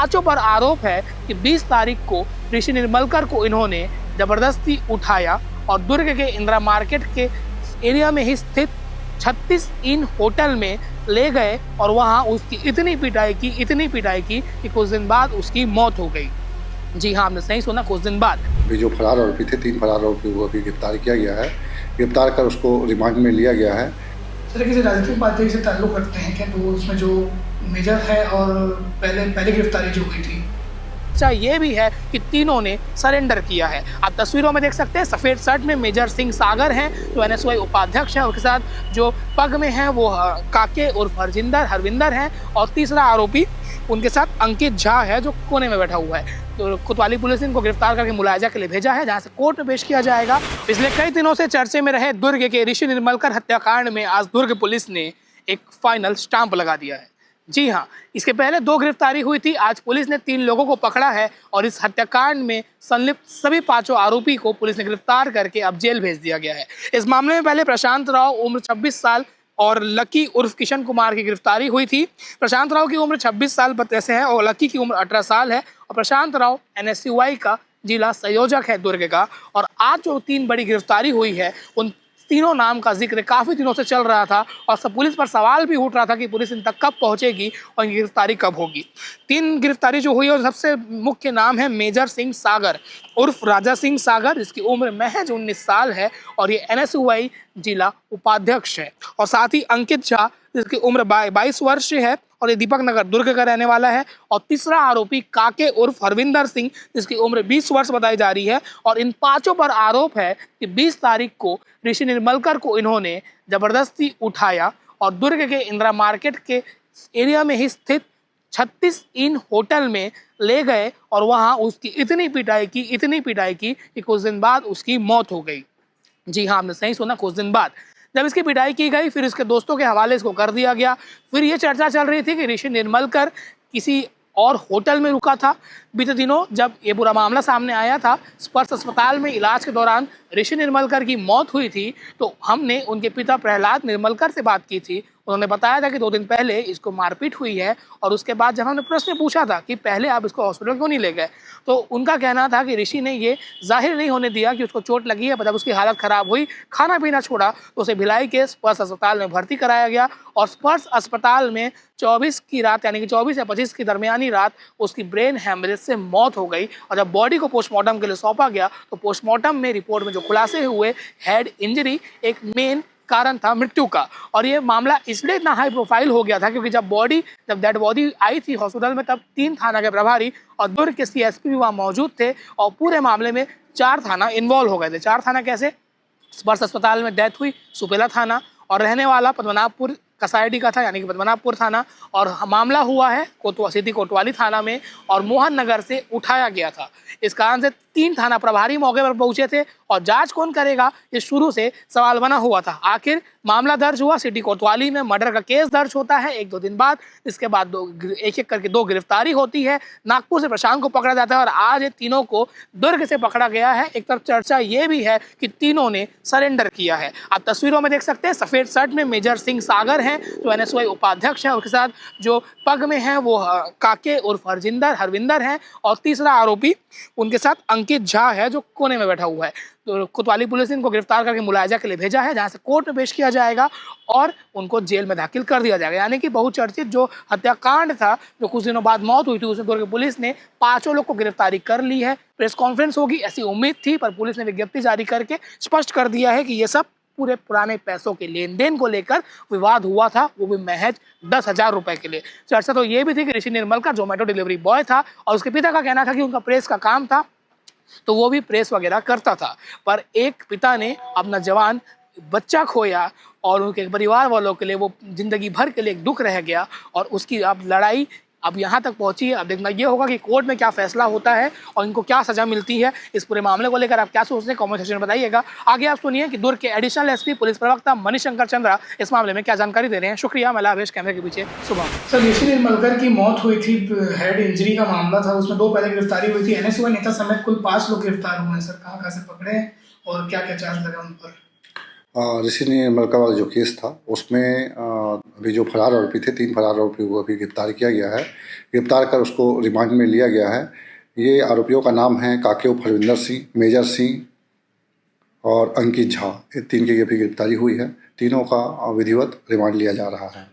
पांचों पर आरोप है कि 20 तारीख को ऋषि निर्मलकर को इन्होंने जबरदस्ती उठाया और दुर्ग के इंदिरा मार्केट के एरिया में ही स्थित 36 इन होटल में ले गए और वहां उसकी इतनी पिटाई की कि कुछ दिन बाद उसकी मौत हो गई। जी हाँ, आपने सही सुना, कुछ दिन बाद। अभी जो फरार आरोपी थे, 3 फरार आरोपी को अभी गिरफ्तार किया गया है। गिरफ्तार कर उसको रिमांड में लिया गया है। सर, किसी राजनीतिक पार्टी से ताल्लुक़ रखते हैं क्या? तो उसमें जो मेजर है और पहले गिरफ्तारी जो हुई थी। अच्छा, ये भी है कि तीनों ने सरेंडर किया है। आप तस्वीरों में देख सकते हैं, सफ़ेद शर्ट में मेजर सिंह सागर हैं जो NSY उपाध्यक्ष हैं, उसके साथ जो पग में हैं वो काके उर्फ हरविंदर हैं और तीसरा आरोपी उनके साथ अंकित झा है जो कोने में बैठा हुआ है। तो कोतवाली पुलिस ने इनको गिरफ्तार करके मुलायजा के लिए भेजा है, जहां से कोर्ट में पेश किया जाएगा। पिछले कई दिनों से चर्चे में रहे दुर्ग के ऋषि निर्मलकर हत्याकांड में आज दुर्ग पुलिस ने एक फाइनल स्टाम्प लगा दिया है। जी हाँ, इसके पहले 2 गिरफ्तारी हुई थी। आज पुलिस ने 3 लोगों को पकड़ा है और इस हत्याकांड में संलिप्त सभी 5 आरोपी को पुलिस ने गिरफ्तार करके अब जेल भेज दिया गया है। इस मामले में पहले प्रशांत राव उम्र 26 साल और लकी उर्फ किशन कुमार की गिरफ्तारी हुई थी। प्रशांत राव की उम्र 26 साल बतासे है और लकी की उम्र 18 साल है और प्रशांत राव NSY का जिला संयोजक है दुर्ग का। और आज जो 3 बड़ी गिरफ्तारी हुई है उन तीनों नाम का जिक्र काफ़ी दिनों से चल रहा था और सब पुलिस पर सवाल भी उठ रहा था कि पुलिस इन तक कब पहुंचेगी और इनकी गिरफ्तारी कब होगी। 3 गिरफ्तारी जो हुई है और सबसे मुख्य नाम है मेजर सिंह सागर उर्फ राजा सिंह सागर, जिसकी उम्र महज 19 साल है और ये NSY जिला उपाध्यक्ष है। और साथ ही अंकित झा जिसकी उम्र 22 वर्ष है और ये दीपक नगर दुर्ग का रहने वाला है। और तीसरा आरोपी काके उर्फ हरविंदर सिंह जिसकी उम्र 20 वर्ष बताई जा रही है। और इन 5 पर आरोप है कि 20 तारीख को ऋषि निर्मलकर को इन्होंने जबरदस्ती उठाया और दुर्ग के इंदिरा मार्केट के एरिया में ही स्थित 36 इन होटल में ले गए और वहां उसकी इतनी पिटाई की कि कुछ दिन बाद उसकी मौत हो गई। जी हाँ, आपने सही सुना, कुछ दिन बाद। जब इसकी पिटाई की गई फिर इसके दोस्तों के हवाले इसको कर दिया गया। फिर ये चर्चा चल रही थी कि ऋषि निर्मलकर किसी और होटल में रुका था। बीते दिनों जब ये पूरा मामला सामने आया था, स्पर्श अस्पताल में इलाज के दौरान ऋषि निर्मलकर की मौत हुई थी, तो हमने उनके पिता प्रहलाद निर्मलकर से बात की थी। उन्होंने बताया था कि 2 दिन पहले इसको मारपीट हुई है और उसके बाद जब हमने प्रश्न पूछा था कि पहले आप इसको हॉस्पिटल क्यों नहीं ले गए, तो उनका कहना था कि ऋषि ने ये जाहिर नहीं होने दिया कि उसको चोट लगी है। जब उसकी हालत ख़राब हुई, खाना पीना छोड़ा, तो उसे भिलाई के स्पर्श अस्पताल में भर्ती कराया गया और स्पर्श अस्पताल में 24 की रात यानी कि 24 या 25 की दरमियानी रात उसकी ब्रेन हैमरेज से मौत हो गई। और जब बॉडी को पोस्टमार्टम के लिए सौंपा गया तो पोस्टमार्टम में रिपोर्ट में जो खुलासे हुए, हेड इंजरी एक मेन कारण था मृत्यु का। और ये मामला इसलिए इतना हाई प्रोफाइल हो गया था क्योंकि जब डेड बॉडी आई थी हॉस्पिटल में तब 3 थाना के प्रभारी और दुर्ग के CSP भी वहाँ मौजूद थे और पूरे मामले में 4 थाना इन्वॉल्व हो गए थे। 4 थाना कैसे? स्पर्श अस्पताल में डेथ हुई सुपेला थाना और रहने वाला पद्मनाभपुर कसाईडी का था यानी कि पद्मनाभपुर थाना, और मामला हुआ है सिटी कोतवाली थाना में और मोहन नगर से उठाया गया था। इस कारण से 3 थाना प्रभारी मौके पर पहुंचे थे और जांच कौन करेगा ये शुरू से सवाल बना हुआ था। आखिर मामला दर्ज हुआ, सिटी कोतवाली में मर्डर का केस दर्ज होता है 1-2 दिन बाद। इसके बाद एक करके 2 गिरफ्तारी होती है। नागपुर से प्रशांत को पकड़ा जाता है और आज ये तीनों को दुर्ग से पकड़ा गया है। एक तरफ चर्चा ये भी है कि तीनों ने सरेंडर किया है। आप तस्वीरों में देख सकते हैं, सफ़ेद शर्ट में मेजर सिंह सागर हैं जो NSY उपाध्यक्ष है, उसके साथ जो पग में हैं वो काके उर्फ हरविंदर हैं और तीसरा आरोपी उनके साथ अंकित झा है जो कोने में बैठा हुआ है। तो कोतवाली पुलिस ने इनको गिरफ्तार करके मुलायजा के लिए भेजा है, जहां से कोर्ट में पेश किया जाएगा और उनको जेल में दाखिल कर दिया जाएगा। यानी कि बहुचर्चित जो हत्याकांड था, जो कुछ दिनों बाद मौत हुई थी, उसमें दुर्ग पुलिस ने 5 लोग को गिरफ्तारी कर ली है। प्रेस कॉन्फ्रेंस होगी ऐसी उम्मीद थी, पर पुलिस ने विज्ञप्ति जारी करके स्पष्ट कर दिया है कि ये सब पूरे पुराने पैसों के लेन देन को लेकर विवाद हुआ था, वो भी महज 10,000 रुपए के लिए। चर्चा तो ये भी थी कि ऋषि निर्मलकर जोमेटो डिलीवरी बॉय था और उसके पिता का कहना था कि उनका प्रेस का काम था तो वो भी प्रेस वगैरह करता था। पर एक पिता ने अपना जवान बच्चा खोया और उनके परिवार वालों के लिए वो जिंदगी भर के लिए एक दुख रह गया और उसकी अब लड़ाई अब यहाँ तक पहुँची है। अब देखना ये होगा कि कोर्ट में क्या फैसला होता है और इनको क्या सजा मिलती है। इस पूरे मामले को लेकर आप क्या सोचते हैं, कमेंट सेक्शन में बताइएगा। आगे आप सुनिए कि दुर्ग के एडिशनल SP पुलिस प्रवक्ता मणिशंकर चंद्रा इस मामले में क्या जानकारी दे रहे हैं। शुक्रिया। मैं लाभेश, कैमरे के पीछे सुबह। सर, ऋषि निर्मलकर की मौत हुई थी, हेड इंजरी का मामला था, उसमें 2 पहले गिरफ्तारी हुई थी। NSY नेता समेत कुल 5 लोग गिरफ्तार हुए हैं। सर, कहाँ से पकड़े और क्या क्या चार्ज लगा उन पर? ऋषि निर्मलका वाला जो केस था उसमें अभी जो फरार आरोपी थे 3 फरार आरोपी को अभी गिरफ्तार किया गया है। गिरफ्तार कर उसको रिमांड में लिया गया है। ये आरोपियों का नाम है काके उर्फ हरविंदर सिंह, मेजर सिंह और अंकित झा। ये 3 की अभी गिरफ्तारी हुई है। तीनों का विधिवत रिमांड लिया जा रहा है।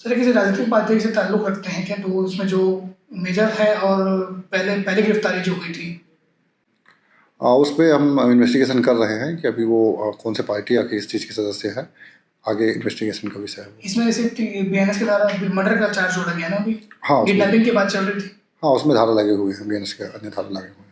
सर किसी राजनीतिक पार्टी से ताल्लुक रखते हैं क्या, तो उसमें जो मेजर है और पहले गिरफ्तारी जो हुई थी उसमें हम इन्वेस्टिगेशन कर रहे हैं कि अभी वो कौन से पार्टी या किस चीज़ के सदस्य है। आगे इन्वेस्टिगेशन का विषय है। इसमें जैसे बीएनएस के द्वारा मर्डर का चार्ज जोड़ा गया ना अभी, हाँ किडनैपिंग की बात चल रही थी। हाँ, उसमें धारा लगे हुए हैं, बीएनएस के अन्य धारा लगे हुए हैं।